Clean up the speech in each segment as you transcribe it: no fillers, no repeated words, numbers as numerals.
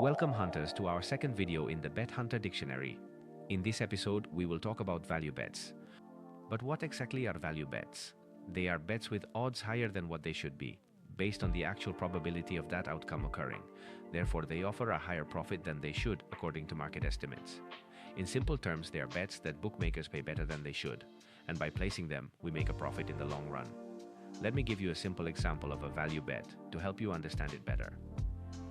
Welcome hunters to our second video in the Bet Hunter Dictionary. In this episode, we will talk about value bets. But what exactly are value bets? They are bets with odds higher than what they should be, based on the actual probability of that outcome occurring. Therefore, they offer a higher profit than they should according to market estimates. In simple terms, they are bets that bookmakers pay better than they should, and by placing them, we make a profit in the long run. Let me give you a simple example of a value bet to help you understand it better.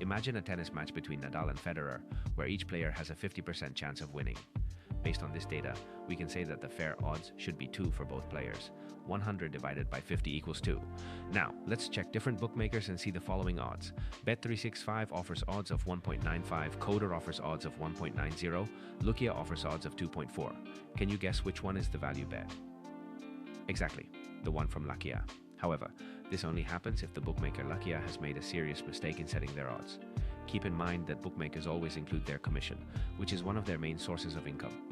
Imagine a tennis match between Nadal and Federer, where each player has a 50% chance of winning. Based on this data, we can say that the fair odds should be 2 for both players. 100 divided by 50 equals 2. Now, let's check different bookmakers and see the following odds. Bet365 offers odds of 1.95, Coder offers odds of 1.90, Lukia offers odds of 2.4. Can you guess which one is the value bet? Exactly, the one from Lukia. However, this only happens if the bookmaker Lukia has made a serious mistake in setting their odds. Keep in mind that bookmakers always include their commission, which is one of their main sources of income.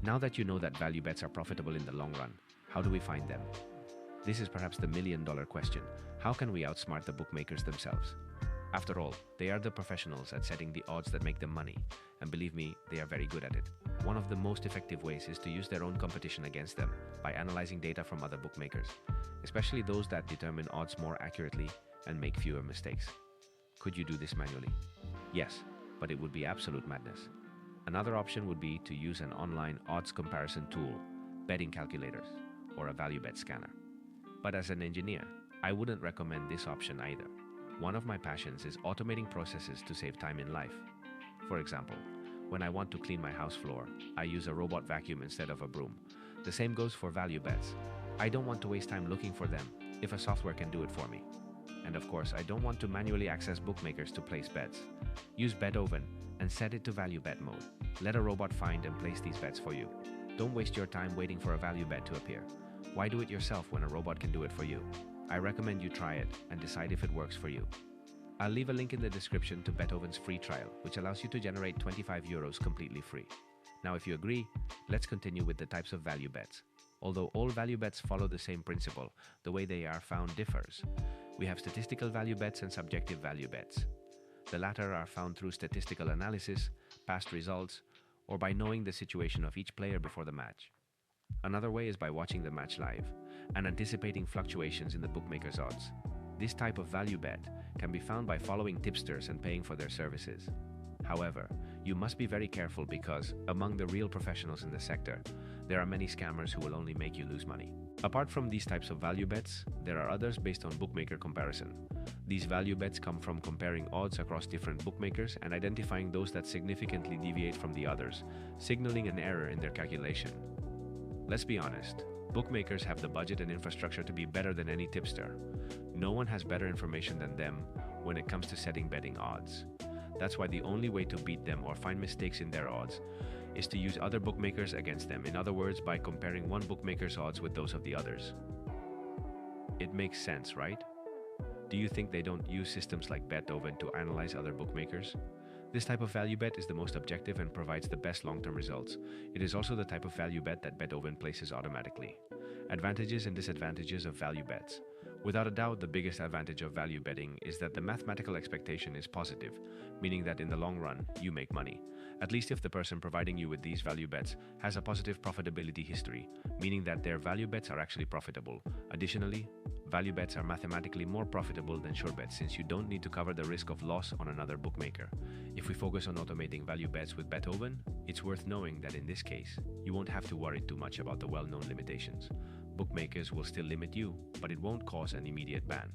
Now that you know that value bets are profitable in the long run, how do we find them? This is perhaps the million-dollar question. How can we outsmart the bookmakers themselves? After all, they are the professionals at setting the odds that make them money, and believe me, they are very good at it. One of the most effective ways is to use their own competition against them by analyzing data from other bookmakers, especially those that determine odds more accurately and make fewer mistakes. Could you do this manually? Yes, but it would be absolute madness. Another option would be to use an online odds comparison tool, betting calculators, or a value bet scanner. But as an engineer, I wouldn't recommend this option either. One of my passions is automating processes to save time in life. For example, when I want to clean my house floor, I use a robot vacuum instead of a broom. The same goes for value bets. I don't want to waste time looking for them if a software can do it for me. And of course, I don't want to manually access bookmakers to place bets. Use BetOven and set it to value bet mode. Let a robot find and place these bets for you. Don't waste your time waiting for a value bet to appear. Why do it yourself when a robot can do it for you? I recommend you try it and decide if it works for you. I'll leave a link in the description to BetOven's free trial, which allows you to generate 25 euros completely free. Now, if you agree, let's continue with the types of value bets. Although all value bets follow the same principle, the way they are found differs. We have statistical value bets and subjective value bets. The latter are found through statistical analysis, past results, or by knowing the situation of each player before the match. Another way is by watching the match live and anticipating fluctuations in the bookmaker's odds. This type of value bet can be found by following tipsters and paying for their services. However, you must be very careful because, among the real professionals in the sector, there are many scammers who will only make you lose money. Apart from these types of value bets, there are others based on bookmaker comparison. These value bets come from comparing odds across different bookmakers and identifying those that significantly deviate from the others, signaling an error in their calculation. Let's be honest, bookmakers have the budget and infrastructure to be better than any tipster. No one has better information than them when it comes to setting betting odds. That's why the only way to beat them or find mistakes in their odds is to use other bookmakers against them. In other words, by comparing one bookmaker's odds with those of the others. It makes sense, right? Do you think they don't use systems like BetOven to analyze other bookmakers? This type of value bet is the most objective and provides the best long-term results. It is also the type of value bet that BetOven places automatically. Advantages and disadvantages of value bets. Without a doubt, the biggest advantage of value betting is that the mathematical expectation is positive, meaning that in the long run, you make money. At least if the person providing you with these value bets has a positive profitability history, meaning that their value bets are actually profitable. Additionally, value bets are mathematically more profitable than sure bets since you don't need to cover the risk of loss on another bookmaker. If we focus on automating value bets with BetOven, it's worth knowing that in this case, you won't have to worry too much about the well-known limitations. Bookmakers will still limit you, but it won't cause an immediate ban.